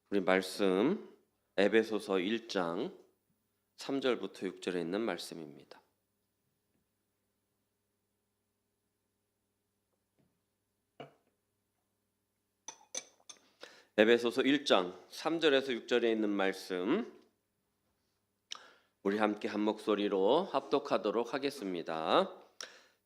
우리 말씀 에베소서 1장 3절부터 6절에 있는 말씀입니다. 에베소서 1장 3절에서 6절에 있는 말씀 우리 함께 한 목소리로 합독하도록 하겠습니다.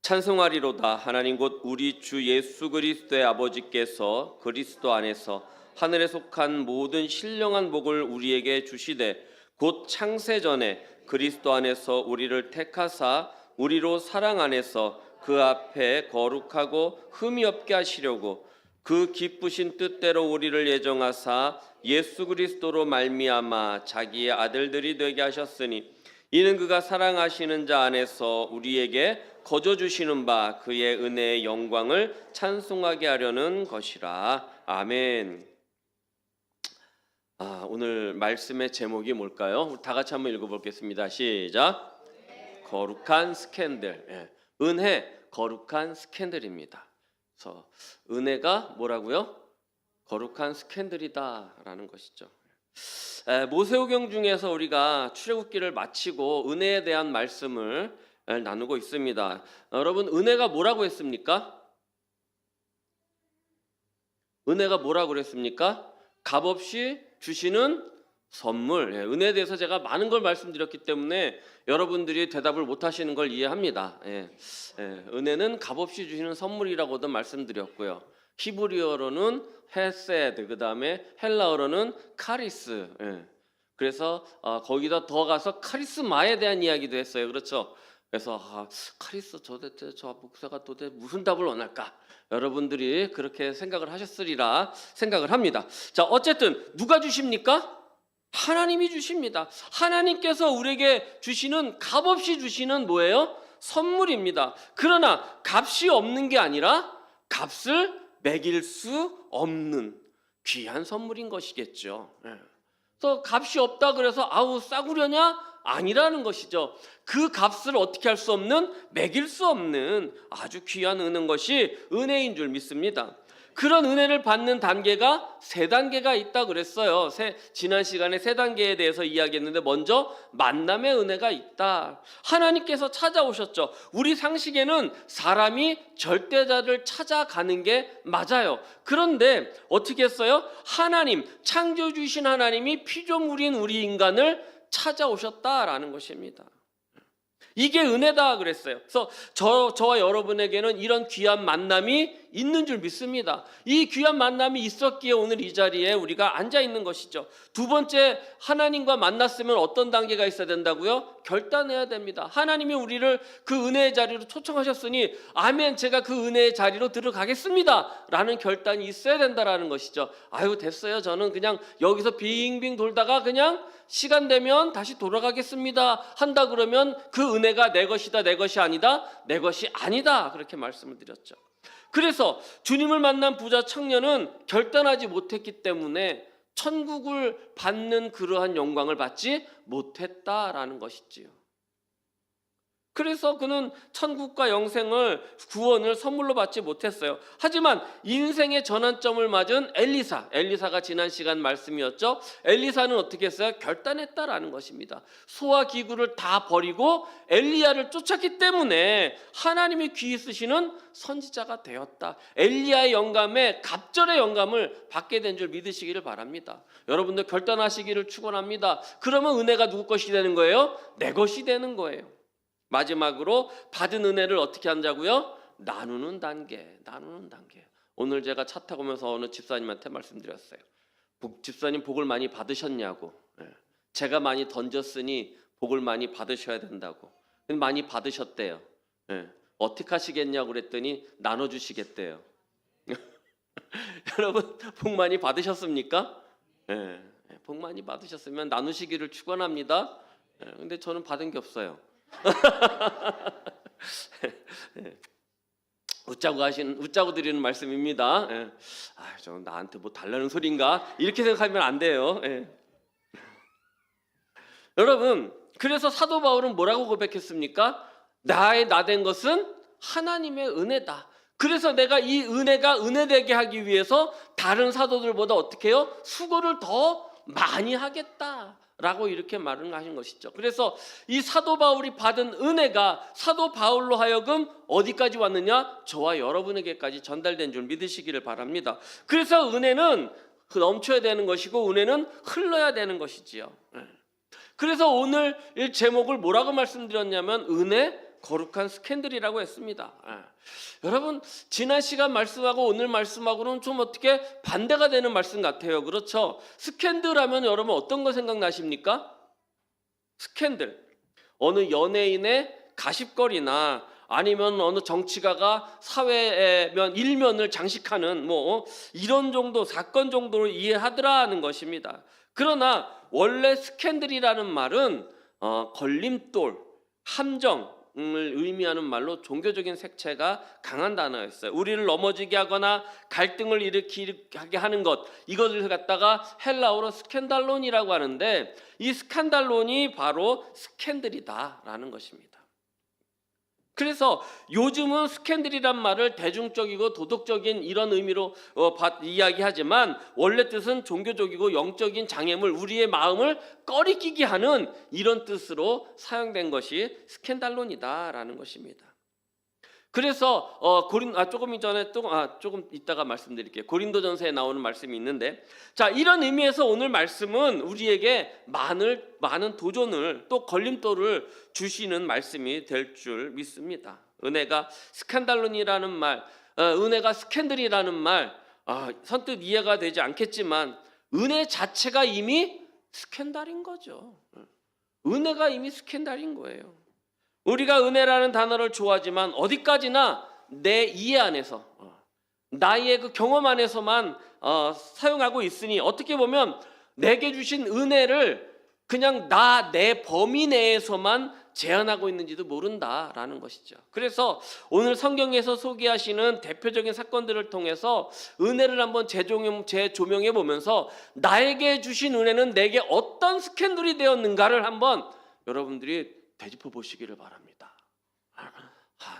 찬송하리로다. 하나님 곧 우리 주 예수 그리스도의 아버지께서 그리스도 안에서 하늘에 속한 모든 신령한 복을 우리에게 주시되 곧 창세 전에 그리스도 안에서 우리를 택하사 우리로 사랑 안에서 그 앞에 거룩하고 흠이 없게 하시려고 그 기쁘신 뜻대로 우리를 예정하사 예수 그리스도로 말미암아 자기의 아들들이 되게 하셨으니 이는 그가 사랑하시는 자 안에서 우리에게 거저 주시는 바 그의 은혜의 영광을 찬송하게 하려는 것이라. 아멘. 오늘 말씀의 제목이 뭘까요? 다 같이 한번 읽어보겠습니다. 시작. 거룩한 스캔들. 은혜, 거룩한 스캔들입니다. 그래서 은혜가 뭐라고요? 거룩한 스캔들이다라는 것이죠. 모세오경 중에서 우리가 출애굽기를 마치고 은혜에 대한 말씀을 나누고 있습니다. 여러분, 은혜가 뭐라고 했습니까? 은혜가 뭐라고 그랬습니까? 값없이 주시는 선물. 은혜에 대해서 제가 많은 걸 말씀드렸기 때문에 여러분들이 대답을 못 하시는 걸 이해합니다. 은혜는 값없이 주시는 선물이라고도 말씀드렸고요. 히브리어로는 헤세드, 그 다음에 헬라어로는 카리스. 그래서 거기다 더 가서 카리스마에 대한 이야기도 했어요. 그렇죠? 그래서 카리스 도대체 저 목사가 도대체 무슨 답을 원할까? 여러분들이 그렇게 생각을 하셨으리라 생각을 합니다. 자, 어쨌든 누가 주십니까? 하나님이 주십니다. 하나님께서 우리에게 주시는 값없이 주시는 뭐예요? 선물입니다. 그러나 값이 없는 게 아니라 값을 매길 수 없는 귀한 선물인 것이겠죠. 그래서 값이 없다 그래서 아우 싸구려냐? 아니라는 것이죠. 그 값을 어떻게 할 수 없는, 매길 수 없는 아주 귀한 은혜인 것이 은혜인 줄 믿습니다. 그런 은혜를 받는 단계가 세 단계가 있다 그랬어요. 지난 시간에 세 단계에 대해서 이야기했는데 먼저 만남의 은혜가 있다. 하나님께서 찾아오셨죠. 우리 상식에는 사람이 절대자를 찾아가는 게 맞아요. 그런데 어떻게 했어요? 하나님, 창조주신 하나님이 피조물인 우리 인간을 찾아오셨다라는 것입니다. 이게 은혜다 그랬어요. 그래서 저와 여러분에게는 이런 귀한 만남이 있는 줄 믿습니다. 이 귀한 만남이 있었기에 오늘 이 자리에 우리가 앉아 있는 것이죠. 두 번째, 하나님과 만났으면 어떤 단계가 있어야 된다고요? 결단해야 됩니다. 하나님이 우리를 그 은혜의 자리로 초청하셨으니 아멘, 제가 그 은혜의 자리로 들어가겠습니다 라는 결단이 있어야 된다라는 것이죠. 아유 됐어요, 저는 그냥 여기서 빙빙 돌다가 그냥 시간 되면 다시 돌아가겠습니다 한다 그러면 그 은혜가 내 것이다, 내 것이 아니다, 내 것이 아니다 그렇게 말씀을 드렸죠. 그래서 주님을 만난 부자 청년은 결단하지 못했기 때문에 천국을 받는 그러한 영광을 받지 못했다라는 것이지요. 그래서 그는 천국과 영생을, 구원을 선물로 받지 못했어요. 하지만 인생의 전환점을 맞은 엘리사가 지난 시간 말씀이었죠. 엘리사는 어떻게 했어요? 결단했다라는 것입니다. 소와 기구를 다 버리고 엘리야를 쫓았기 때문에 하나님이 귀히 쓰시는 선지자가 되었다. 엘리야의 영감에 갑절의 영감을 받게 된 줄 믿으시기를 바랍니다. 여러분들 결단하시기를 축원합니다. 그러면 은혜가 누구 것이 되는 거예요? 내 것이 되는 거예요. 마지막으로 받은 은혜를 어떻게 한다고요? 나누는 단계. 오늘 제가 차 타고 오면서 어느 집사님한테 말씀드렸어요. 집사님 복을 많이 받으셨냐고. 제가 많이 던졌으니 복을 많이 받으셔야 된다고. 많이 받으셨대요. 어떻게 하시겠냐고 그랬더니 나눠주시겠대요. 여러분 복 많이 받으셨습니까? 복 많이 받으셨으면 나누시기를 축원합니다. 근데 저는 받은 게 없어요. 웃자고 드리는 말씀입니다. 저 나한테 뭐 달라는 소린가 이렇게 생각하면 안 돼요. 여러분, 그래서 사도 바울은 뭐라고 고백했습니까? 나 된 것은 하나님의 은혜다. 그래서 내가 이 은혜가 은혜되게 하기 위해서 다른 사도들보다 어떻게 해요? 수고를 더 많이 하겠다라고 이렇게 말을 하신 것이죠. 그래서 이 사도 바울이 받은 은혜가 사도 바울로 하여금 어디까지 왔느냐? 저와 여러분에게까지 전달된 줄 믿으시기를 바랍니다. 그래서 은혜는 넘쳐야 되는 것이고 은혜는 흘러야 되는 것이지요. 그래서 오늘 이 제목을 뭐라고 말씀드렸냐면 은혜 거룩한 스캔들이라고 했습니다. 여러분 지난 시간 말씀하고 오늘 말씀하고는 좀 어떻게 반대가 되는 말씀 같아요. 그렇죠? 스캔들 하면 여러분 어떤 거 생각나십니까? 스캔들, 어느 연예인의 가십거리나 아니면 어느 정치가가 사회의 일면을 장식하는 뭐 이런 정도 사건 정도로 이해하더라는 것입니다. 그러나 원래 스캔들이라는 말은 걸림돌, 함정을 의미하는 말로 종교적인 색채가 강한 단어였어요. 우리를 넘어지게 하거나 갈등을 일으키게 하는 것, 이것을 갖다가 헬라어로 스캔달론이라고 하는데 이 스칸달론이 바로 스캔들이다라는 것입니다. 그래서 요즘은 스캔들이란 말을 대중적이고 도덕적인 이런 의미로 이야기하지만 원래 뜻은 종교적이고 영적인 장애물, 우리의 마음을 꺼리끼게 하는 이런 뜻으로 사용된 것이 스캔달론이다라는 것입니다. 그래서 조금 이따가 말씀드릴게요. 고린도전서에 나오는 말씀이 있는데, 자, 이런 의미에서 오늘 말씀은 우리에게 많은 도전을 또 걸림돌을 주시는 말씀이 될 줄 믿습니다. 은혜가 스칸달론이라는 말, 은혜가 스캔들이라는 말, 선뜻 이해가 되지 않겠지만 은혜 자체가 이미 스캔달인 거죠. 은혜가 이미 스캔달인 거예요. 우리가 은혜라는 단어를 좋아하지만 어디까지나 내 이해 안에서 나의 그 경험 안에서만 사용하고 있으니 어떻게 보면 내게 주신 은혜를 그냥 내 범위 내에서만 제한하고 있는지도 모른다라는 것이죠. 그래서 오늘 성경에서 소개하시는 대표적인 사건들을 통해서 은혜를 한번 재조명해 보면서 나에게 주신 은혜는 내게 어떤 스캔들이 되었는가를 한번 여러분들이 되짚어 보시기를 바랍니다.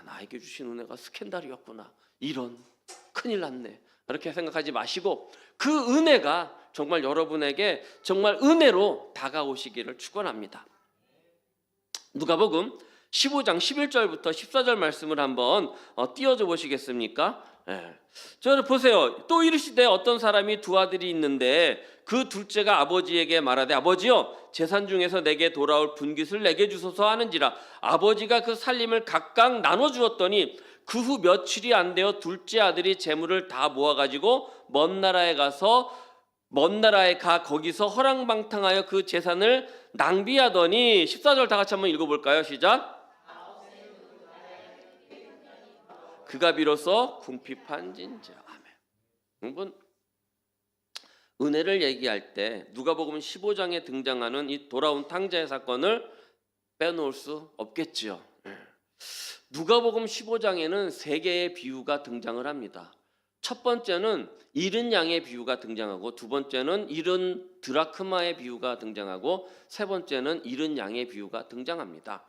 나에게 주신 은혜가 스캔들이었구나. 이런 큰일 났네. 이렇게 생각하지 마시고 그 은혜가 정말 여러분에게 정말 은혜로 다가오시기를 축원합니다. 누가복음 15장 11절부터 14절 말씀을 한번 띄워줘 보시겠습니까? 저를 보세요. 또 이르시되 어떤 사람이 두 아들이 있는데 그 둘째가 아버지에게 말하되 아버지여 재산 중에서 내게 돌아올 분깃을 내게 주소서 하는지라. 아버지가 그 살림을 각각 나눠 주었더니 그 후 며칠이 안 되어 둘째 아들이 재물을 다 모아가지고 먼 나라에 가 거기서 허랑방탕하여 그 재산을 낭비하더니 14절 다 같이 한번 읽어볼까요? 시작. 그가 비로소 궁핍한진지라. 아멘. 여러분 은혜를 얘기할 때 누가복음 15장에 등장하는 이 돌아온 탕자의 사건을 빼놓을 수 없겠지요. 누가복음 15장에는 세 개의 비유가 등장을 합니다. 첫 번째는 잃은 양의 비유가 등장하고 두 번째는 잃은 드라크마의 비유가 등장하고 세 번째는 잃은 양의 비유가 등장합니다.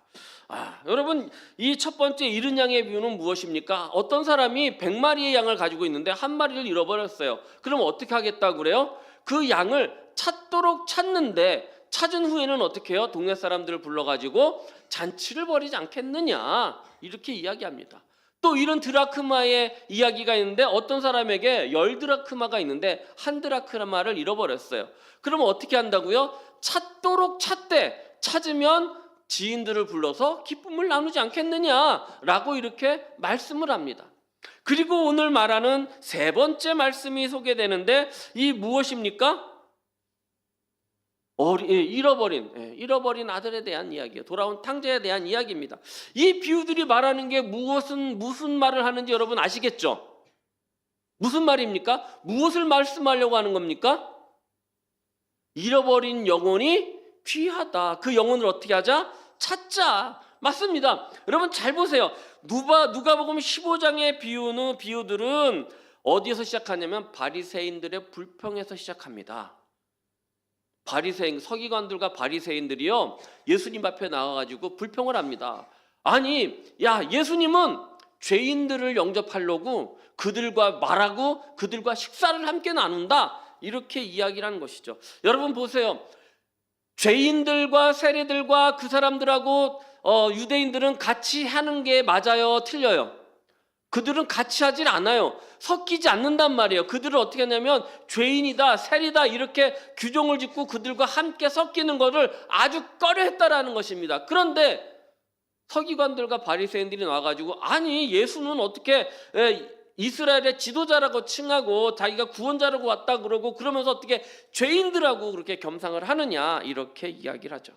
여러분 이 첫 번째 잃은 양의 비유는 무엇입니까? 어떤 사람이 100마리의 양을 가지고 있는데 한 마리를 잃어버렸어요. 그럼 어떻게 하겠다고 그래요? 그 양을 찾도록 찾는데 찾은 후에는 어떻게 해요? 동네 사람들을 불러가지고 잔치를 벌이지 않겠느냐 이렇게 이야기합니다. 또 이런 드라크마의 이야기가 있는데 어떤 사람에게 10드라크마가 있는데 1드라크마를 잃어버렸어요. 그러면 어떻게 한다고요? 찾도록 찾되 찾으면 지인들을 불러서 기쁨을 나누지 않겠느냐라고 이렇게 말씀을 합니다. 그리고 오늘 말하는 세 번째 말씀이 소개되는데 이 무엇입니까? 잃어버린 아들에 대한 이야기예요. 돌아온 탕자에 대한 이야기입니다. 이 비유들이 말하는 게 무슨 말을 하는지 여러분 아시겠죠? 무슨 말입니까? 무엇을 말씀하려고 하는 겁니까? 잃어버린 영혼이 귀하다. 그 영혼을 어떻게 하자? 찾자. 맞습니다. 여러분 잘 보세요. 누가복음 15장의 비유들은 어디에서 시작하냐면 바리새인들의 불평에서 시작합니다. 서기관들과 바리새인들이요 예수님 앞에 나와가지고 불평을 합니다. 아니, 야 예수님은 죄인들을 영접하려고 그들과 말하고 그들과 식사를 함께 나눈다, 이렇게 이야기를 하는 것이죠. 여러분 보세요. 죄인들과 세리들과 그 사람들하고 유대인들은 같이 하는 게 맞아요, 틀려요? 그들은 같이 하질 않아요. 섞이지 않는단 말이에요. 그들은 어떻게 하냐면 죄인이다, 세리다 이렇게 규정을 짓고 그들과 함께 섞이는 것을 아주 꺼려했다라는 것입니다. 그런데 서기관들과 바리새인들이 나와가지고, 아니 예수는 어떻게 이스라엘의 지도자라고 칭하고 자기가 구원자라고 왔다 그러고 그러면서 어떻게 죄인들하고 그렇게 겸상을 하느냐, 이렇게 이야기를 하죠.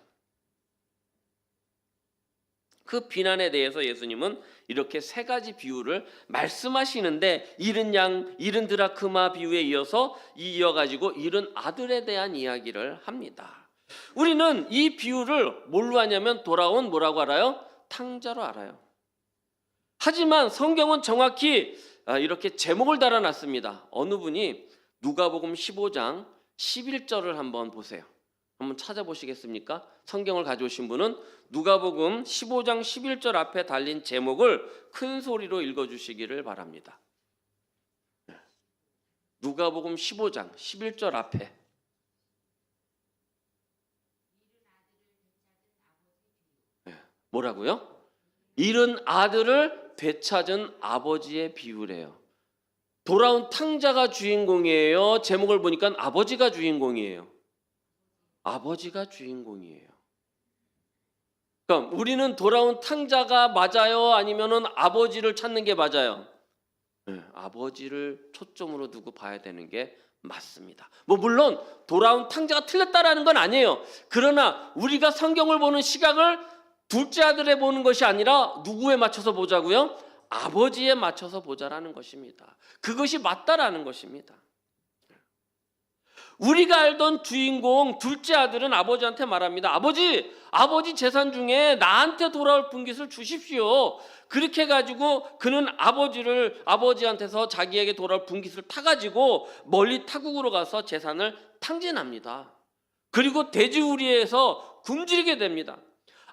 그 비난에 대해서 예수님은 이렇게 세 가지 비유를 말씀하시는데, 잃은 양, 잃은 드라크마 비유에 이어가지고 잃은 아들에 대한 이야기를 합니다. 우리는 이 비유를 뭘로 하냐면 돌아온 뭐라고 알아요? 탕자로 알아요. 하지만 성경은 정확히 이렇게 제목을 달아놨습니다. 어느 분이 누가복음 15장 11절을 한번 보세요. 한번 찾아보시겠습니까? 성경을 가져오신 분은 누가복음 15장 11절 앞에 달린 제목을 큰 소리로 읽어주시기를 바랍니다. 누가복음 15장 11절 앞에. 뭐라고요? 잃은 아들을 되찾은 아버지의 비유래요. 돌아온 탕자가 주인공이에요? 제목을 보니까 아버지가 주인공이에요. 아버지가 주인공이에요. 그럼 우리는 돌아온 탕자가 맞아요? 아니면은 아버지를 찾는 게 맞아요? 네, 아버지를 초점으로 두고 봐야 되는 게 맞습니다. 물론 돌아온 탕자가 틀렸다라는 건 아니에요. 그러나 우리가 성경을 보는 시각을 둘째 아들에 보는 것이 아니라 누구에 맞춰서 보자고요? 아버지에 맞춰서 보자라는 것입니다. 그것이 맞다라는 것입니다. 우리가 알던 주인공 둘째 아들은 아버지한테 말합니다. 아버지 재산 중에 나한테 돌아올 분깃을 주십시오. 그렇게 해가지고 그는 아버지한테서 자기에게 돌아올 분깃을 타가지고 멀리 타국으로 가서 재산을 탕진합니다. 그리고 돼지우리에서 굶주리게 됩니다.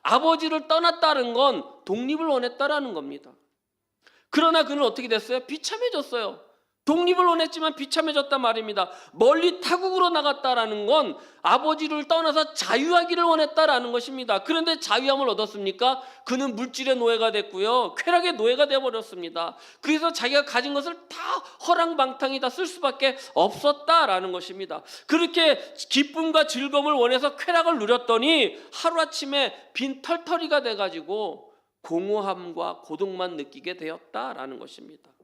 아버지를 떠났다는 건 독립을 원했다라는 겁니다. 그러나 그는 어떻게 됐어요? 비참해졌어요. 독립을 원했지만 비참해졌단 말입니다. 멀리 타국으로 나갔다라는 건 아버지를 떠나서 자유하기를 원했다라는 것입니다. 그런데 자유함을 얻었습니까? 그는 물질의 노예가 됐고요, 쾌락의 노예가 되어버렸습니다. 그래서 자기가 가진 것을 다 허랑방탕히 다 쓸 수밖에 없었다라는 것입니다. 그렇게 기쁨과 즐거움을 원해서 쾌락을 누렸더니 하루아침에 빈털터리가 돼가지고 공허함과 고독만 느끼게 되었다라는 것입니다.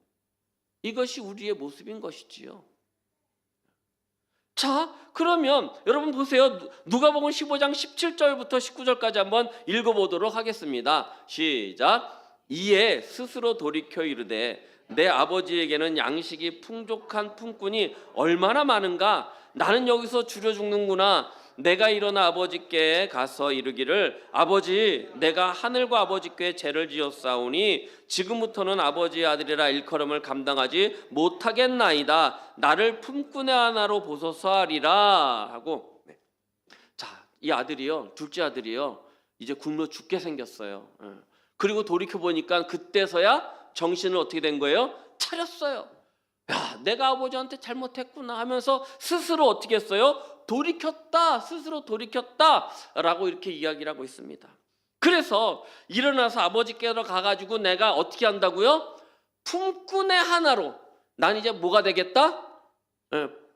이것이 우리의 모습인 것이지요. 자, 그러면 여러분 보세요. 누가복음 15장 17절부터 19절까지 한번 읽어보도록 하겠습니다. 시작. 이에 스스로 돌이켜 이르되 내 아버지에게는 양식이 풍족한 품꾼이 얼마나 많은가. 나는 여기서 줄여 죽는구나. 내가 일어나 아버지께 가서 이르기를 아버지, 내가 하늘과 아버지께 죄를 지었사오니 지금부터는 아버지의 아들이라 일컬음을 감당하지 못하겠나이다. 나를 품꾼의 하나로 보소서 하리라 하고. 자, 이 아들이요, 둘째 아들이요, 이제 굶어 죽게 생겼어요. 그리고 돌이켜 보니까 그때서야 정신을 어떻게 된 거예요? 차렸어요. 야, 내가 아버지한테 잘못했구나 하면서 스스로 어떻게 했어요? 스스로 돌이켰다라고 이렇게 이야기를 하고 있습니다. 그래서 일어나서 아버지께로 가가지고 내가 어떻게 한다고요? 품꾼의 하나로. 난 이제 뭐가 되겠다?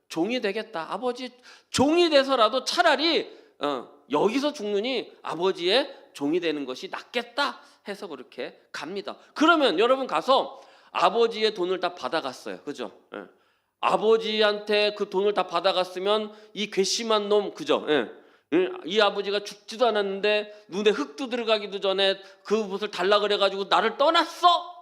종이 되겠다. 아버지 종이 돼서라도 차라리 여기서 죽느니 아버지의 종이 되는 것이 낫겠다 해서 그렇게 갑니다. 그러면 여러분 가서 아버지의 돈을 다 받아갔어요. 그죠? 아버지한테 그 돈을 다 받아갔으면 이 괘씸한 놈, 그죠? 이 아버지가 죽지도 않았는데 눈에 흙도 들어가기도 전에 그 것을 달라 그래가지고 나를 떠났어?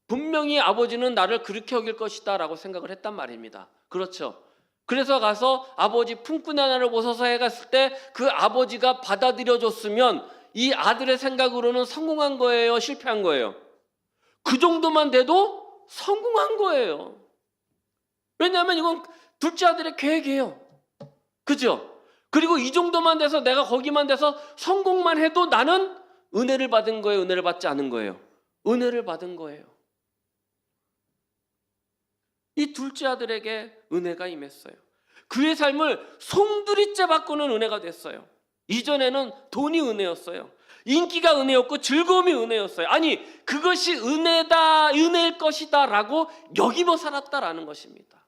분명히 아버지는 나를 그렇게 여길 것이다 라고 생각을 했단 말입니다. 그렇죠? 그래서 가서 아버지 품꾼의 하나를 보소서 해갔을 때 그 아버지가 받아들여줬으면 이 아들의 생각으로는 성공한 거예요? 실패한 거예요? 그 정도만 돼도 성공한 거예요. 왜냐하면 이건 둘째 아들의 계획이에요. 그죠? 그리고 이 정도만 돼서 내가 거기만 돼서 성공만 해도 나는 은혜를 받은 거예요? 은혜를 받지 않은 거예요? 은혜를 받은 거예요. 이 둘째 아들에게 은혜가 임했어요. 그의 삶을 송두리째 바꾸는 은혜가 됐어요. 이전에는 돈이 은혜였어요. 인기가 은혜였고 즐거움이 은혜였어요. 아니, 그것이 은혜다, 은혜일 것이다 라고 여기며 살았다라는 것입니다.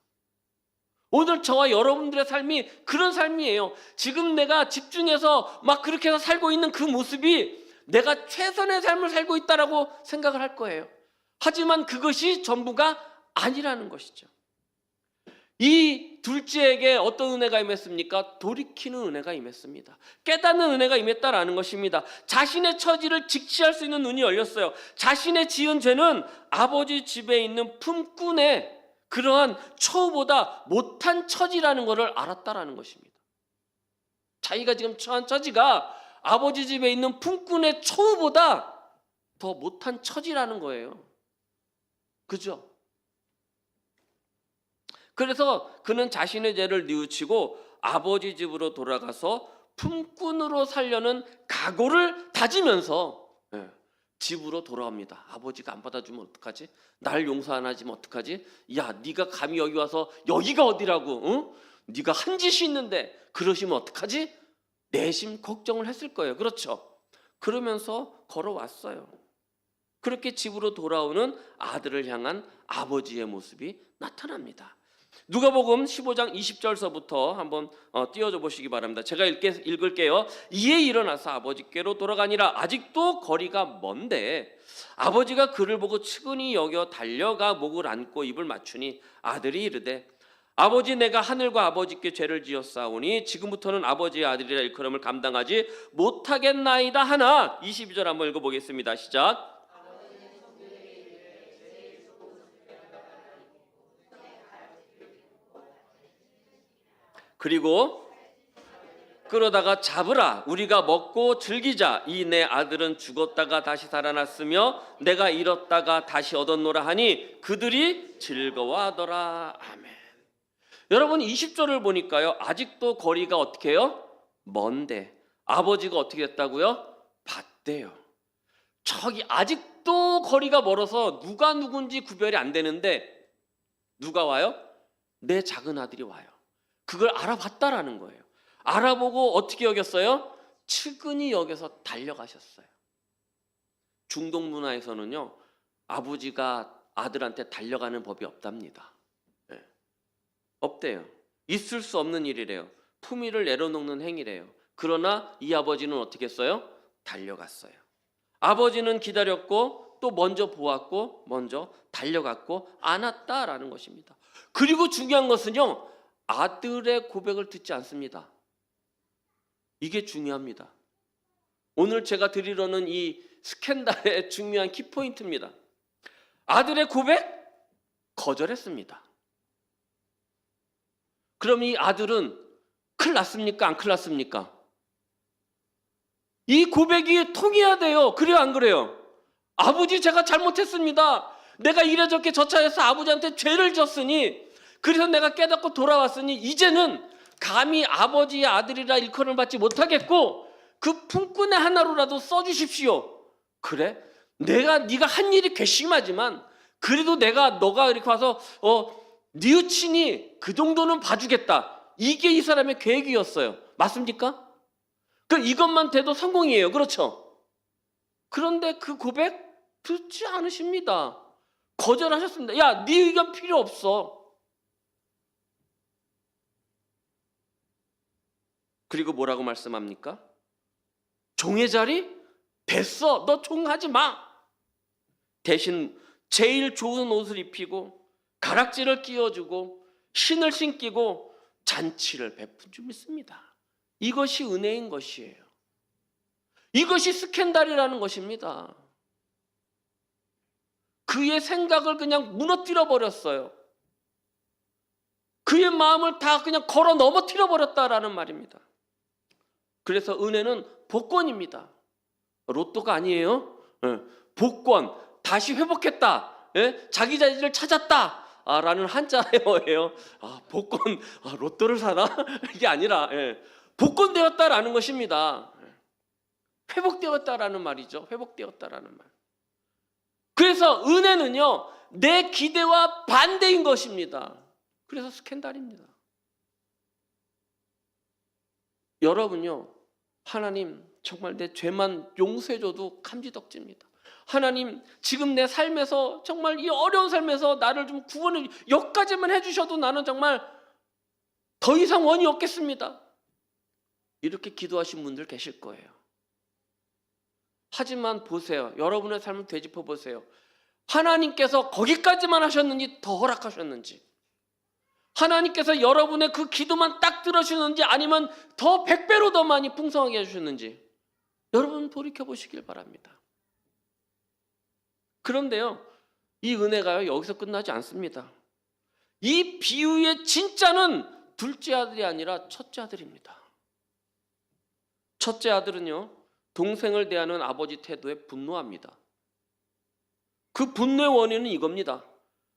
오늘 저와 여러분들의 삶이 그런 삶이에요. 지금 내가 집중해서 막 그렇게 해서 살고 있는 그 모습이 내가 최선의 삶을 살고 있다라고 생각을 할 거예요. 하지만 그것이 전부가 아니라는 것이죠. 이 둘째에게 어떤 은혜가 임했습니까? 돌이키는 은혜가 임했습니다. 깨닫는 은혜가 임했다라는 것입니다. 자신의 처지를 직시할 수 있는 눈이 열렸어요. 자신의 지은 죄는 아버지 집에 있는 품꾼의 그러한 처우보다 못한 처지라는 것을 알았다라는 것입니다. 자기가 지금 처한 처지가 아버지 집에 있는 품꾼의 처우보다 더 못한 처지라는 거예요. 그죠? 그래서 그는 자신의 죄를 뉘우치고 아버지 집으로 돌아가서 품꾼으로 살려는 각오를 다지면서 집으로 돌아옵니다. 아버지가 안 받아주면 어떡하지? 날 용서 안 하지면 어떡하지? 야, 네가 감히 여기 와서 여기가 어디라고? 응? 네가 한 짓이 있는데 그러시면 어떡하지? 내심 걱정을 했을 거예요. 그렇죠? 그러면서 걸어왔어요. 그렇게 집으로 돌아오는 아들을 향한 아버지의 모습이 나타납니다. 누가복음 15장 20절서부터 한번 띄워줘 보시기 바랍니다. 제가 읽을게요. 이에 일어나서 아버지께로 돌아가니라. 아직도 거리가 먼데 아버지가 그를 보고 측은히 여겨 달려가 목을 안고 입을 맞추니 아들이 이르되 아버지, 내가 하늘과 아버지께 죄를 지었사오니 지금부터는 아버지의 아들이라 일컬음을 감당하지 못하겠나이다 하나. 22절 한번 읽어보겠습니다. 시작. 그리고 끌어다가 잡으라. 우리가 먹고 즐기자. 이 내 아들은 죽었다가 다시 살아났으며 내가 잃었다가 다시 얻었노라 하니 그들이 즐거워하더라. 아멘. 여러분 20절을 보니까요, 아직도 거리가 어떻게 해요? 먼데 아버지가 어떻게 됐다고요? 봤대요. 저기 아직도 거리가 멀어서 누가 누군지 구별이 안 되는데 누가 와요? 내 작은 아들이 와요. 그걸 알아봤다라는 거예요. 알아보고 어떻게 여겼어요? 측은히 여겨서 달려가셨어요. 중동 문화에서는요, 아버지가 아들한테 달려가는 법이 없답니다. 네. 없대요. 있을 수 없는 일이래요. 품위를 내려놓는 행위래요. 그러나 이 아버지는 어떻게 했어요? 달려갔어요. 아버지는 기다렸고 또 먼저 보았고 먼저 달려갔고 안았다라는 것입니다. 그리고 중요한 것은요, 아들의 고백을 듣지 않습니다. 이게 중요합니다. 오늘 제가 드리려는 이 스캔들의 중요한 키포인트입니다. 아들의 고백? 거절했습니다. 그럼 이 아들은 큰일 났습니까? 안 큰일 났습니까? 이 고백이 통해야 돼요. 그래요, 안 그래요? 아버지, 제가 잘못했습니다. 내가 이래저래 저차해서 아버지한테 죄를 졌으니, 그래서 내가 깨닫고 돌아왔으니 이제는 감히 아버지의 아들이라 일컬음을 받지 못하겠고 그 품꾼의 하나로라도 써주십시오. 그래? 네가 한 일이 괘씸하지만 그래도 너가 이렇게 와서 뉘우치니 그 정도는 봐주겠다. 이게 이 사람의 계획이었어요. 맞습니까? 이것만 돼도 성공이에요. 그렇죠? 그런데 그 고백 듣지 않으십니다. 거절하셨습니다. 야, 네 의견 필요 없어. 그리고 뭐라고 말씀합니까? 종의 자리? 됐어. 너 종하지 마. 대신 제일 좋은 옷을 입히고 가락지를 끼워주고 신을 신기고 잔치를 베푼 줄 믿습니다. 이것이 은혜인 것이에요. 이것이 스캔들이라는 것입니다. 그의 생각을 그냥 무너뜨려 버렸어요. 그의 마음을 다 그냥 걸어 넘어뜨려 버렸다라는 말입니다. 그래서 은혜는 복권입니다. 로또가 아니에요. 복권, 다시 회복했다. 자기 자신을 찾았다. 라는 한자예요. 복권, 로또를 사나? 이게 아니라 복권되었다라는 것입니다. 회복되었다라는 말이죠. 회복되었다라는 말. 그래서 은혜는요, 내 기대와 반대인 것입니다. 그래서 스캔들입니다. 여러분요, 하나님 정말 내 죄만 용서해줘도 감지덕지입니다. 하나님 지금 내 삶에서 정말 이 어려운 삶에서 나를 좀 구원을 여기까지만 해주셔도 나는 정말 더 이상 원이 없겠습니다. 이렇게 기도하신 분들 계실 거예요. 하지만 보세요. 여러분의 삶을 되짚어 보세요. 하나님께서 거기까지만 하셨는지 더 허락하셨는지, 하나님께서 여러분의 그 기도만 딱 들어주셨는지 아니면 더 100배로 더 많이 풍성하게 해주셨는지 여러분 돌이켜 보시길 바랍니다. 그런데요, 이 은혜가요 여기서 끝나지 않습니다. 이 비유의 진짜는 둘째 아들이 아니라 첫째 아들입니다. 첫째 아들은요, 동생을 대하는 아버지 태도에 분노합니다. 그 분노의 원인은 이겁니다.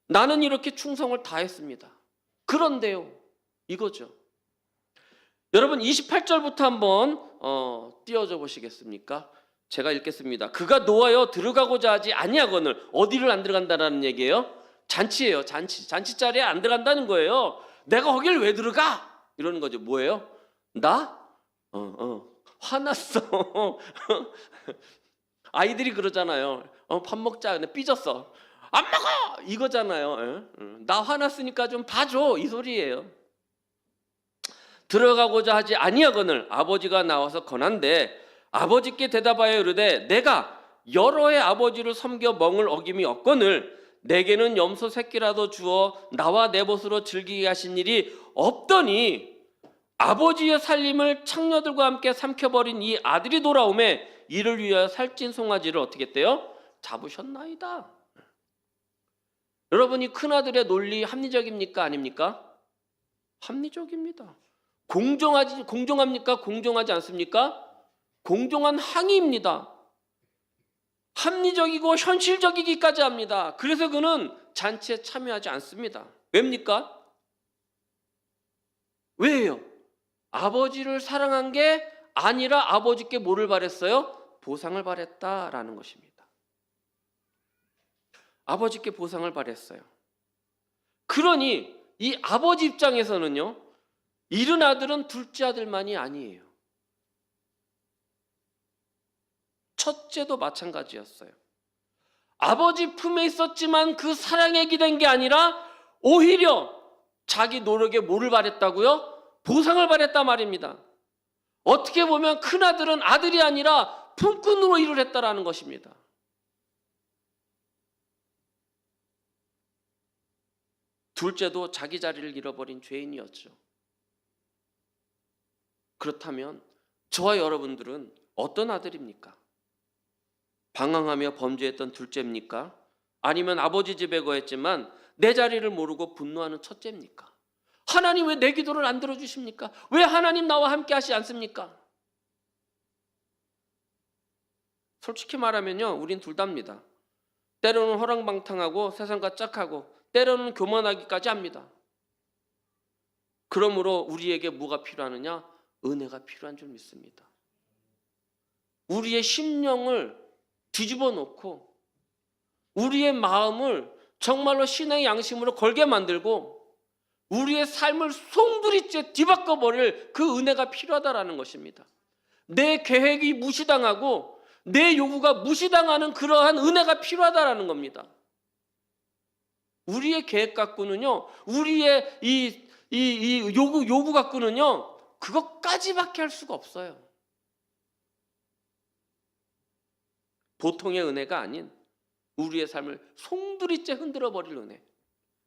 나는 이렇게 충성을 다했습니다. 그런데요, 이거죠. 여러분 28절부터 한번 띄워줘 보시겠습니까? 제가 읽겠습니다. 그가 노하여 들어가고자 하지 아니하거늘, 어디를 안 들어간다는 얘기예요? 잔치예요. 잔치 자리에 안 들어간다는 거예요. 내가 거길 왜 들어가? 이러는 거죠. 뭐예요? 나? 화났어. 아이들이 그러잖아요. 밥 먹자. 근데 삐졌어. 안 먹어! 이거잖아요. 나 화났으니까 좀 봐줘. 이 소리예요. 들어가고자 하지 아니하거늘 아버지가 나와서 권한대 아버지께 대답하여 이르되 내가 여러 해 아버지를 섬겨 멍을 어김이 없거늘 내게는 염소 새끼라도 주어 나와 내 벗으로 즐기게 하신 일이 없더니 아버지의 살림을 창녀들과 함께 삼켜버린 이 아들이 돌아오매 이를 위하여 살찐 송아지를 어떻게 했대요? 잡으셨나이다. 여러분, 이 큰아들의 논리 합리적입니까? 아닙니까? 합리적입니다. 공정합니까? 공정하지 않습니까? 공정한 항의입니다. 합리적이고 현실적이기까지 합니다. 그래서 그는 잔치에 참여하지 않습니다. 왜입니까? 왜요? 아버지를 사랑한 게 아니라 아버지께 뭐를 바랬어요? 보상을 바랬다라는 것입니다. 아버지께 보상을 바랬어요. 그러니 이 아버지 입장에서는요, 잃은 아들은 둘째 아들만이 아니에요. 첫째도 마찬가지였어요. 아버지 품에 있었지만 그 사랑에 기댄 게 아니라 오히려 자기 노력에 뭐를 바랬다고요? 보상을 바랬단 말입니다. 어떻게 보면 큰아들은 아들이 아니라 품꾼으로 일을 했다라는 것입니다. 둘째도 자기 자리를 잃어버린 죄인이었죠. 그렇다면 저와 여러분들은 어떤 아들입니까? 방황하며 범죄했던 둘째입니까? 아니면 아버지 집에 거했지만 내 자리를 모르고 분노하는 첫째입니까? 하나님 왜 내 기도를 안 들어주십니까? 왜 하나님 나와 함께 하시지 않습니까? 솔직히 말하면요, 우린 둘 다입니다. 때로는 허랑방탕하고 세상과 짝하고 때로는 교만하기까지 합니다. 그러므로 우리에게 뭐가 필요하느냐? 은혜가 필요한 줄 믿습니다. 우리의 심령을 뒤집어 놓고 우리의 마음을 정말로 신의 양심으로 걸게 만들고 우리의 삶을 송두리째 뒤바꿔 버릴 그 은혜가 필요하다라는 것입니다. 내 계획이 무시당하고 내 요구가 무시당하는 그러한 은혜가 필요하다라는 겁니다. 우리의 계획 갖고는요, 우리의 이 요구 갖고는요, 그것까지밖에 할 수가 없어요. 보통의 은혜가 아닌 우리의 삶을 송두리째 흔들어 버릴 은혜,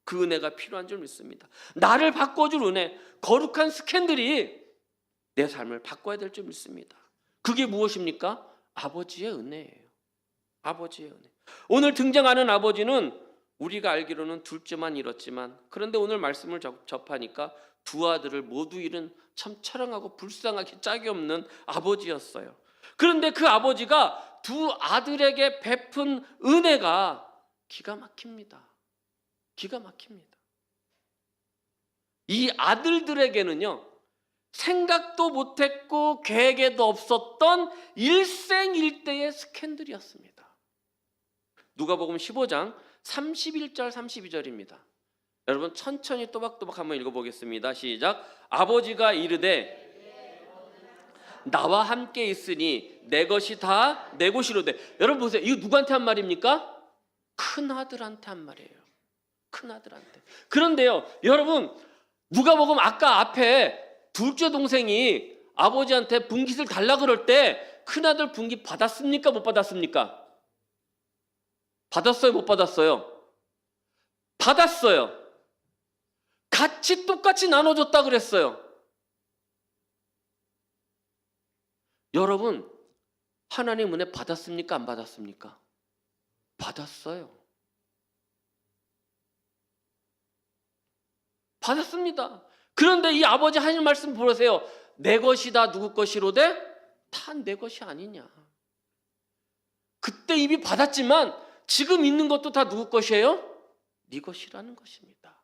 그 은혜가 필요한 줄 믿습니다. 나를 바꿔줄 은혜, 거룩한 스캔들이 내 삶을 바꿔야 될 줄 믿습니다. 그게 무엇입니까? 아버지의 은혜예요. 아버지의 은혜. 오늘 등장하는 아버지는 우리가 알기로는 둘째만 잃었지만, 그런데 오늘 말씀을 접하니까 두 아들을 모두 잃은 참 처량하고 불쌍하기 짝이 없는 아버지였어요. 그런데 그 아버지가 두 아들에게 베푼 은혜가 기가 막힙니다. 기가 막힙니다. 이 아들들에게는요, 생각도 못했고 계획에도 없었던 일생일대의 스캔들이었습니다. 누가복음 15장 31절 32절입니다. 여러분 천천히 또박또박 한번 읽어보겠습니다. 시작. 아버지가 이르되 나와 함께 있으니 내 것이 다 내 것이로되. 여러분 보세요. 이거 누구한테 한 말입니까? 큰 아들한테 한 말이에요. 큰 아들한테. 그런데요, 여러분 누가복음 아까 앞에 둘째 동생이 아버지한테 분깃을 달라 그럴 때 큰아들 분깃 받았습니까? 못 받았습니까? 받았어요? 못 받았어요? 받았어요. 같이 똑같이 나눠줬다 그랬어요. 여러분 하나님 은혜 받았습니까? 안 받았습니까? 받았어요. 받았습니다. 그런데 이 아버지 하신 말씀 보세요. 내 것이다 누구 것이로되 다 내 것이 아니냐. 그때 이미 받았지만 지금 있는 것도 다 누구 것이에요? 네 것이라는 것입니다.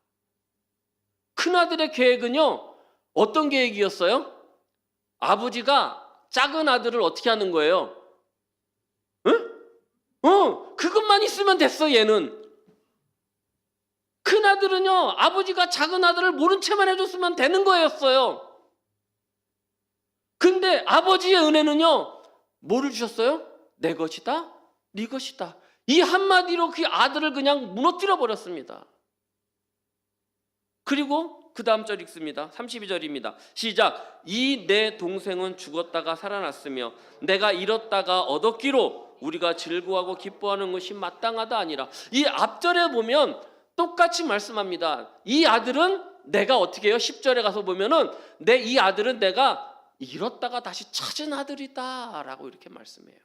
큰아들의 계획은요, 어떤 계획이었어요? 아버지가 작은 아들을 어떻게 하는 거예요? 응? 그것만 있으면 됐어. 얘는 큰아들은요, 아버지가 작은 아들을 모른 채만 해줬으면 되는 거였어요. 근데 아버지의 은혜는요, 뭐를 주셨어요? 내 것이다, 네 것이다. 이 한마디로 그 아들을 그냥 무너뜨려 버렸습니다. 그리고 그 다음 절 읽습니다. 32절입니다. 시작. 이 내 동생은 죽었다가 살아났으며 내가 잃었다가 얻었기로 우리가 즐거워하고 기뻐하는 것이 마땅하다 아니라. 이 앞절에 보면 똑같이 말씀합니다. 이 아들은 내가 어떻게 해요? 10절에 가서 보면은 이 아들은 내가 잃었다가 다시 찾은 아들이다 라고 이렇게 말씀해요.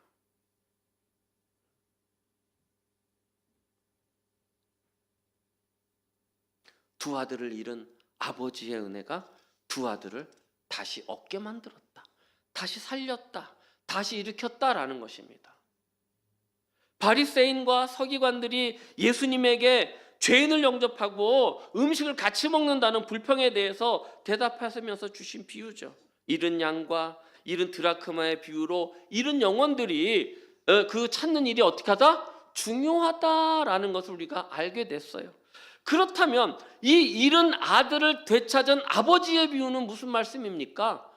두 아들을 잃은 아버지의 은혜가 두 아들을 다시 얻게 만들었다, 다시 살렸다, 다시 일으켰다라는 것입니다. 바리새인과 서기관들이 예수님에게 죄인을 영접하고 음식을 같이 먹는다는 불평에 대해서 대답하시면서 주신 비유죠. 잃은 양과 잃은 드라크마의 비유로 잃은 영혼들이 그 찾는 일이 어떻게 하다? 중요하다라는 것을 우리가 알게 됐어요. 그렇다면 이 잃은 아들을 되찾은 아버지의 비유는 무슨 말씀입니까?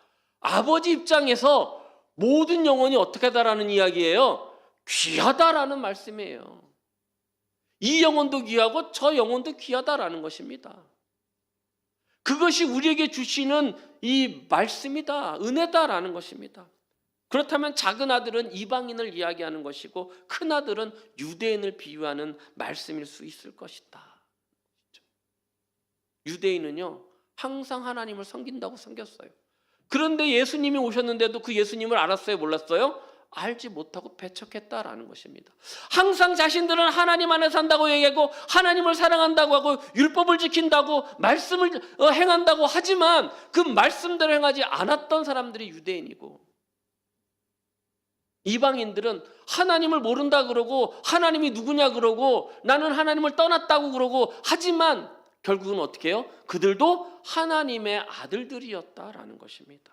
아버지 입장에서 모든 영혼이 어떻게 하다라는 이야기예요? 귀하다라는 말씀이에요. 이 영혼도 귀하고 저 영혼도 귀하다라는 것입니다. 그것이 우리에게 주시는 이 말씀이다, 은혜다라는 것입니다. 그렇다면 작은 아들은 이방인을 이야기하는 것이고 큰 아들은 유대인을 비유하는 말씀일 수 있을 것이다. 유대인은요, 항상 하나님을 섬긴다고 섬겼어요. 그런데 예수님이 오셨는데도 그 예수님을 알았어요? 몰랐어요? 알지 못하고 배척했다라는 것입니다. 항상 자신들은 하나님 안에 산다고 얘기하고 하나님을 사랑한다고 하고 율법을 지킨다고 말씀을 행한다고 하지만 그 말씀대로 행하지 않았던 사람들이 유대인이고, 이방인들은 하나님을 모른다 그러고 하나님이 누구냐 그러고 나는 하나님을 떠났다고 그러고 하지만 결국은 어떻게 해요? 그들도 하나님의 아들들이었다라는 것입니다.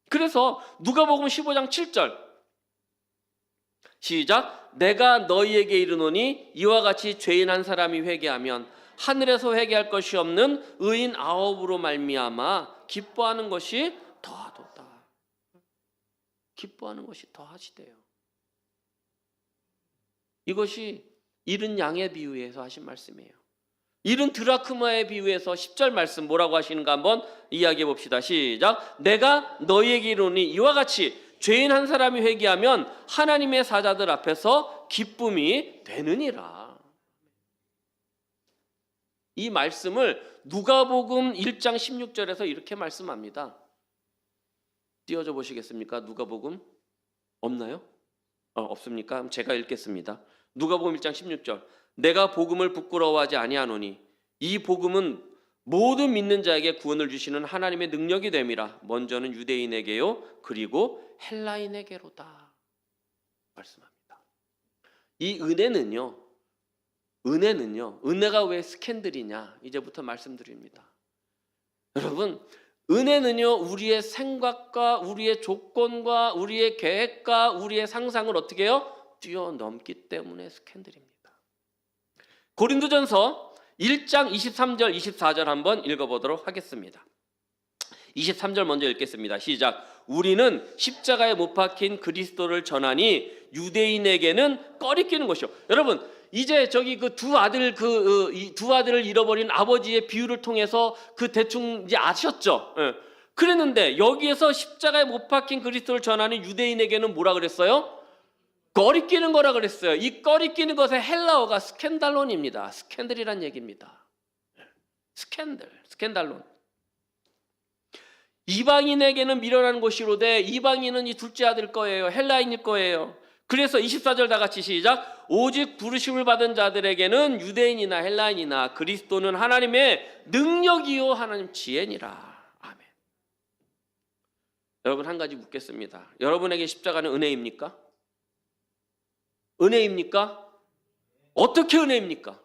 그래서 누가복음 15장 7절 시작. 내가 너희에게 이르노니 이와 같이 죄인 한 사람이 회개하면 하늘에서 회개할 것이 없는 의인 9으로 말미암아 기뻐하는 것이 더하도다. 기뻐하는 것이 더하시대요. 이것이 잃은 양의 비유에서 하신 말씀이에요. 잃은 드라크마의 비유에서 10절 말씀 뭐라고 하시는가 한번 이야기해 봅시다. 시작. 내가 너희에게 이르노니 이와 같이 죄인 한 사람이 회개하면 하나님의 사자들 앞에서 기쁨이 되느니라. 이 말씀을 누가복음 1장 16절에서 이렇게 말씀합니다. 띄워줘 보시겠습니까? 누가복음 없나요? 없습니까? 그럼 제가 읽겠습니다. 누가복음 1장 16절. 내가 복음을 부끄러워하지 아니하노니 이 복음은 모든 믿는 자에게 구원을 주시는 하나님의 능력이 됨이라. 먼저는 유대인에게요 그리고 헬라인에게로다 말씀합니다. 이 은혜는요, 은혜가 왜 스캔들이냐 이제부터 말씀드립니다. 여러분, 은혜는요 우리의 생각과 우리의 조건과 우리의 계획과 우리의 상상을 어떻게 해요? 뛰어넘기 때문에 스캔들입니다. 고린도전서 1장 23절 24절 한번 읽어보도록 하겠습니다. 23절 먼저 읽겠습니다. 시작. 우리는 십자가에 못 박힌 그리스도를 전하니 유대인에게는 꺼리끼는 것이요. 여러분, 이제 저기 그 두 아들을 잃어버린 아버지의 비유를 통해서 그 대충 이제 아셨죠? 예. 그랬는데 여기에서 십자가에 못 박힌 그리스도를 전하는 유대인에게는 뭐라 그랬어요? 꺼리끼는 거라 그랬어요. 이 꺼리끼는 것의 헬라어가 스캔달론입니다. 스캔들이란 얘기입니다. 스캔달론. 이방인에게는 미련한 것이로되 이방인은 이 둘째 아들 거예요. 헬라인일 거예요. 그래서 24절 다 같이 시작. 오직 부르심을 받은 자들에게는 유대인이나 헬라인이나 그리스도는 하나님의 능력이요 하나님 지혜니라. 아멘. 여러분, 한 가지 묻겠습니다. 여러분에게 십자가는 은혜입니까? 은혜입니까? 어떻게 은혜입니까?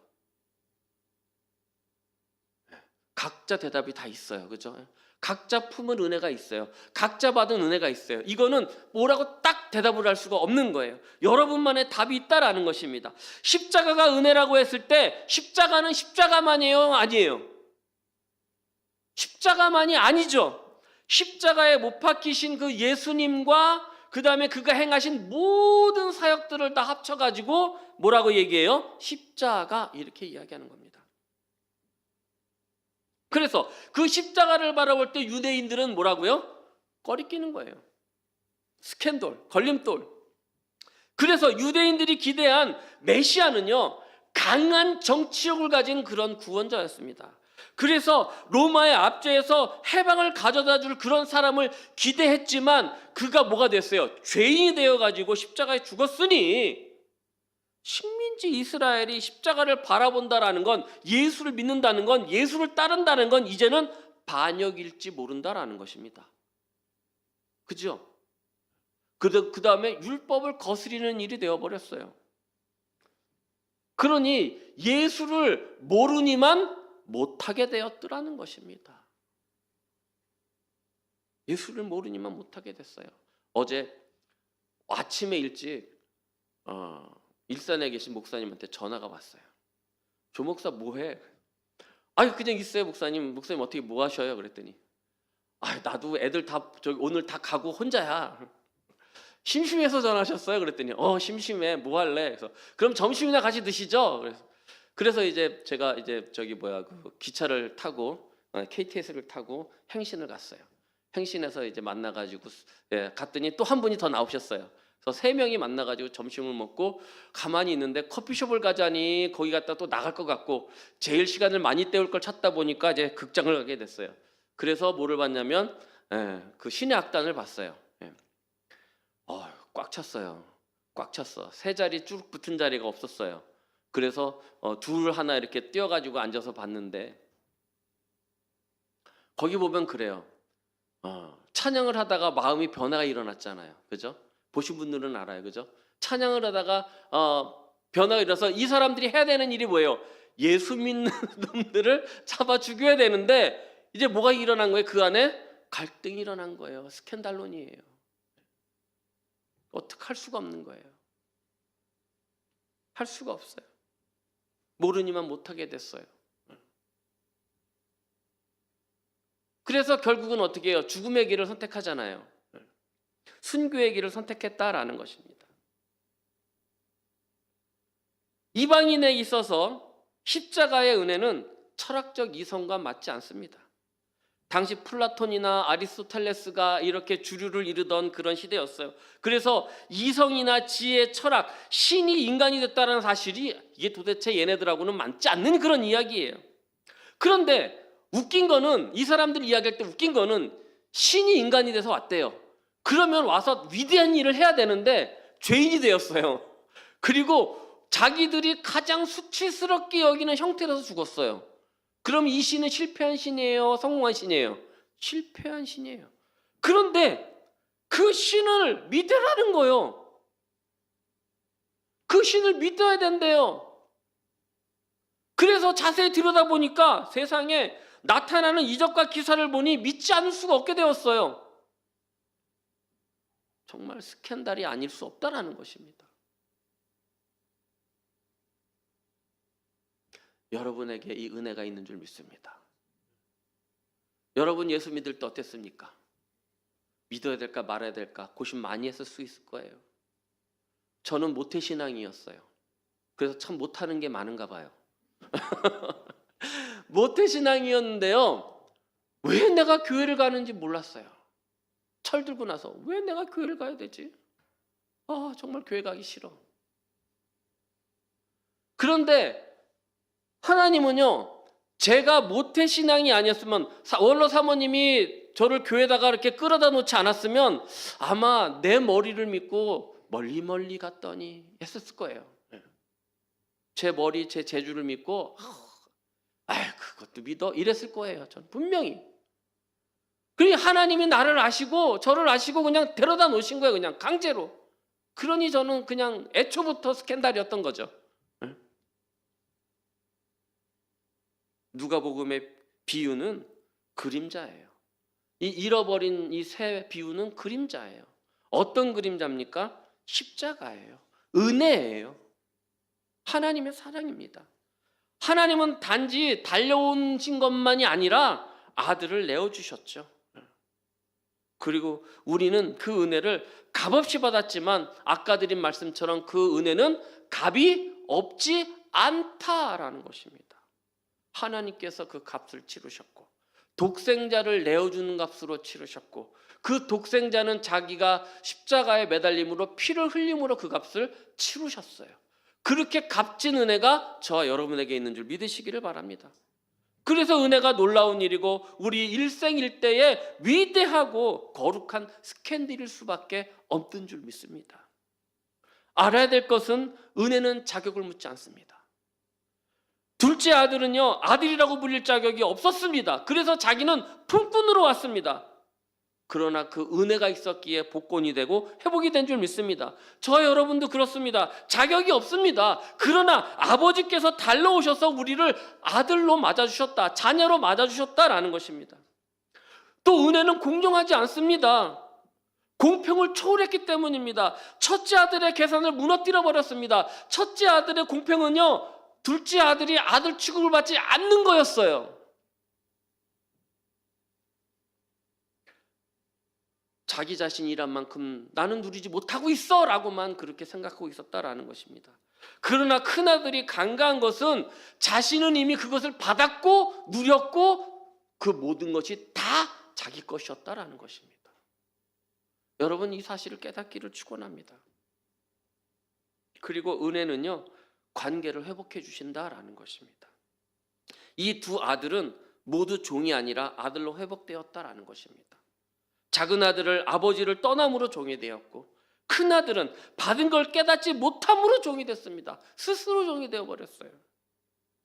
각자 대답이 다 있어요. 그죠? 각자 품은 은혜가 있어요. 각자 받은 은혜가 있어요. 이거는 뭐라고 딱 대답을 할 수가 없는 거예요. 여러분만의 답이 있다라는 것입니다. 십자가가 은혜라고 했을 때 십자가는 십자가만이에요? 아니에요? 십자가만이 아니죠. 십자가에 못 박히신 그 예수님과 그 다음에 그가 행하신 모든 사역들을 다 합쳐가지고 뭐라고 얘기해요? 십자가, 이렇게 이야기하는 겁니다. 그래서 그 십자가를 바라볼 때 유대인들은 뭐라고요? 꺼리끼는 거예요. 스캔들, 걸림돌. 그래서 유대인들이 기대한 메시아는요, 강한 정치력을 가진 그런 구원자였습니다. 그래서 로마의 압제에서 해방을 가져다 줄 그런 사람을 기대했지만 그가 뭐가 됐어요? 죄인이 되어가지고 십자가에 죽었으니 식민지 이스라엘이 십자가를 바라본다라는 건, 예수를 믿는다는 건, 예수를 따른다는 건 이제는 반역일지 모른다라는 것입니다. 그죠? 그 다음에 율법을 거스리는 일이 되어버렸어요. 그러니 예수를 모르니만 못하게 되었더라는 것입니다. 예수를 모르니만 못하게 됐어요. 어제 아침에 일찍 일산에 계신 목사님한테 전화가 왔어요. 조 목사 뭐해? 아니 그냥 있어요 목사님. 목사님 어떻게 뭐 하셔요? 그랬더니 나도 애들 다 오늘 다 가고 혼자야. 심심해서 전화하셨어요? 그랬더니 심심해. 뭐 할래? 그래서 그럼 점심이나 같이 드시죠. 그래서 이제 제가 이제 그 기차를 타고 KTX를 타고 행신을 갔어요. 행신에서 이제 만나가지고 갔더니 또 한 분이 더 나오셨어요. 그래서 3명이 만나가지고 점심을 먹고 가만히 있는데 커피숍을 가자니 거기 갔다 또 나갈 것 같고 제일 시간을 많이 때울 걸 찾다 보니까 이제 극장을 가게 됐어요. 그래서 뭐를 봤냐면 그 신의 악단을 봤어요. 꽉 찼어요. 꽉 찼어. 3자리 쭉 붙은 자리가 없었어요. 그래서 둘 하나 이렇게 뛰어가지고 앉아서 봤는데 거기 보면 그래요. 찬양을 하다가 마음이 변화가 일어났잖아요. 그죠? 보신 분들은 알아요. 그죠? 찬양을 하다가 변화가 일어나서 이 사람들이 해야 되는 일이 뭐예요? 예수 믿는 놈들을 잡아 죽여야 되는데 이제 뭐가 일어난 거예요? 그 안에 갈등이 일어난 거예요. 스캔달론이에요. 어떻게 할 수가 없는 거예요. 할 수가 없어요. 모르니만 못하게 됐어요. 그래서 결국은 어떻게 해요? 죽음의 길을 선택하잖아요. 순교의 길을 선택했다라는 것입니다. 이방인에 있어서 십자가의 은혜는 철학적 이성과 맞지 않습니다. 당시 플라톤이나 아리스토텔레스가 이렇게 주류를 이루던 그런 시대였어요. 그래서 이성이나 지혜, 철학, 신이 인간이 됐다는 사실이 이게 도대체 얘네들하고는 맞지 않는 그런 이야기예요. 그런데 웃긴 거는, 이 사람들이 이야기할 때 웃긴 거는 신이 인간이 돼서 왔대요. 그러면 와서 위대한 일을 해야 되는데 죄인이 되었어요. 그리고 자기들이 가장 수치스럽게 여기는 형태라서 죽었어요. 그럼 이 신은 실패한 신이에요? 성공한 신이에요? 실패한 신이에요. 그런데 그 신을 믿으라는 거예요. 그 신을 믿어야 된대요. 그래서 자세히 들여다보니까 세상에 나타나는 이적과 기사를 보니 믿지 않을 수가 없게 되었어요. 정말 스캔들이 아닐 수 없다라는 것입니다. 여러분에게 이 은혜가 있는 줄 믿습니다. 여러분 예수 믿을 때 어땠습니까? 믿어야 될까 말아야 될까 고심 많이 했을 수 있을 거예요. 저는 모태신앙이었어요. 그래서 참 못하는 게 많은가 봐요. 모태신앙이었는데요, 왜 내가 교회를 가는지 몰랐어요. 철 들고 나서 왜 내가 교회를 가야 되지? 정말 교회 가기 싫어. 그런데 하나님은요, 제가 모태신앙이 아니었으면, 원로 사모님이 저를 교회에다가 이렇게 끌어다 놓지 않았으면 아마 내 머리를 믿고 멀리 갔더니 했었을 거예요. 제 머리, 제 재주를 믿고 그것도 믿어? 이랬을 거예요. 전 분명히. 그러니 하나님이 나를 아시고 저를 아시고 그냥 데려다 놓으신 거예요. 그냥 강제로. 그러니 저는 그냥 애초부터 스캔들이었던 거죠. 누가복음의 비유는 그림자예요. 이 잃어버린 이 새 비유는 그림자예요. 어떤 그림자입니까? 십자가예요. 은혜예요. 하나님의 사랑입니다. 하나님은 단지 달려오신 것만이 아니라 아들을 내어주셨죠. 그리고 우리는 그 은혜를 값없이 받았지만 아까 드린 말씀처럼 그 은혜는 값이 없지 않다라는 것입니다. 하나님께서 그 값을 치르셨고 독생자를 내어주는 값으로 치르셨고 그 독생자는 자기가 십자가에 매달림으로 피를 흘림으로 그 값을 치르셨어요. 그렇게 값진 은혜가 저와 여러분에게 있는 줄 믿으시기를 바랍니다. 그래서 은혜가 놀라운 일이고 우리 일생일대에 위대하고 거룩한 스캔들일 수밖에 없는 줄 믿습니다. 알아야 될 것은 은혜는 자격을 묻지 않습니다. 둘째 아들은요, 아들이라고 불릴 자격이 없었습니다. 그래서 자기는 품꾼으로 왔습니다. 그러나 그 은혜가 있었기에 복권이 되고 회복이 된 줄 믿습니다. 저 여러분도 그렇습니다. 자격이 없습니다. 그러나 아버지께서 달려오셔서 우리를 아들로 맞아주셨다, 자녀로 맞아주셨다라는 것입니다. 또 은혜는 공정하지 않습니다. 공평을 초월했기 때문입니다. 첫째 아들의 계산을 무너뜨려 버렸습니다. 첫째 아들의 공평은요, 둘째 아들이 아들 취급을 받지 않는 거였어요. 자기 자신이 일한 만큼 나는 누리지 못하고 있어 라고만 그렇게 생각하고 있었다라는 것입니다. 그러나 큰아들이 간과한 것은 자신은 이미 그것을 받았고 누렸고 그 모든 것이 다 자기 것이었다라는 것입니다. 여러분 이 사실을 깨닫기를 축원합니다. 그리고 은혜는요, 관계를 회복해 주신다라는 것입니다. 이 두 아들은 모두 종이 아니라 아들로 회복되었다라는 것입니다. 작은 아들을 아버지를 떠남으로 종이 되었고 큰 아들은 받은 걸 깨닫지 못함으로 종이 됐습니다. 스스로 종이 되어버렸어요.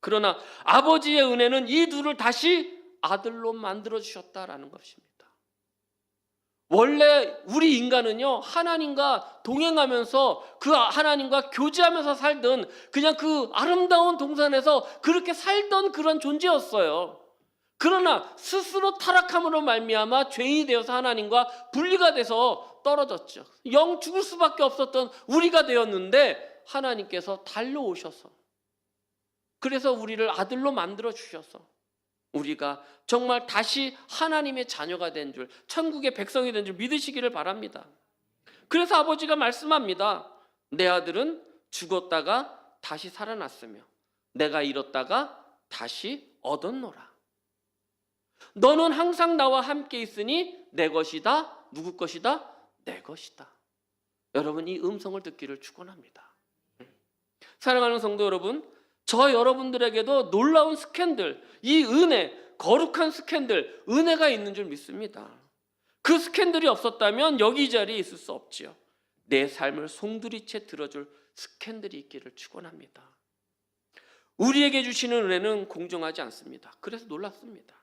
그러나 아버지의 은혜는 이 둘을 다시 아들로 만들어 주셨다라는 것입니다. 원래 우리 인간은요, 하나님과 동행하면서 그 하나님과 교제하면서 살던 그냥 그 아름다운 동산에서 그렇게 살던 그런 존재였어요. 그러나 스스로 타락함으로 말미암아 죄인이 되어서 하나님과 분리가 돼서 떨어졌죠. 영 죽을 수밖에 없었던 우리가 되었는데 하나님께서 달려오셔서 그래서 우리를 아들로 만들어 주셔서 우리가 정말 다시 하나님의 자녀가 된 줄, 천국의 백성이 된 줄 믿으시기를 바랍니다. 그래서 아버지가 말씀합니다. 내 아들은 죽었다가 다시 살아났으며 내가 잃었다가 다시 얻었노라. 너는 항상 나와 함께 있으니 내 것이다. 누구 것이다? 내 것이다. 여러분 이 음성을 듣기를 축원합니다. 사랑하는 성도 여러분, 저 여러분들에게도 놀라운 스캔들, 이 은혜, 거룩한 스캔들, 은혜가 있는 줄 믿습니다. 그 스캔들이 없었다면 여기 이 자리에 있을 수 없지요. 내 삶을 송두리째 들어줄 스캔들이 있기를 축원합니다. 우리에게 주시는 은혜는 공정하지 않습니다. 그래서 놀랍습니다.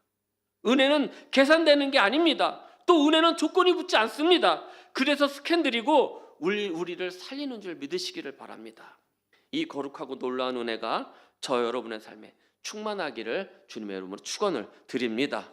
은혜는 계산되는 게 아닙니다. 또 은혜는 조건이 붙지 않습니다. 그래서 스캔들이고 우리를 살리는 줄 믿으시기를 바랍니다. 이 거룩하고 놀라운 은혜가 저 여러분의 삶에 충만하기를 주님의 이름으로 축원을 드립니다.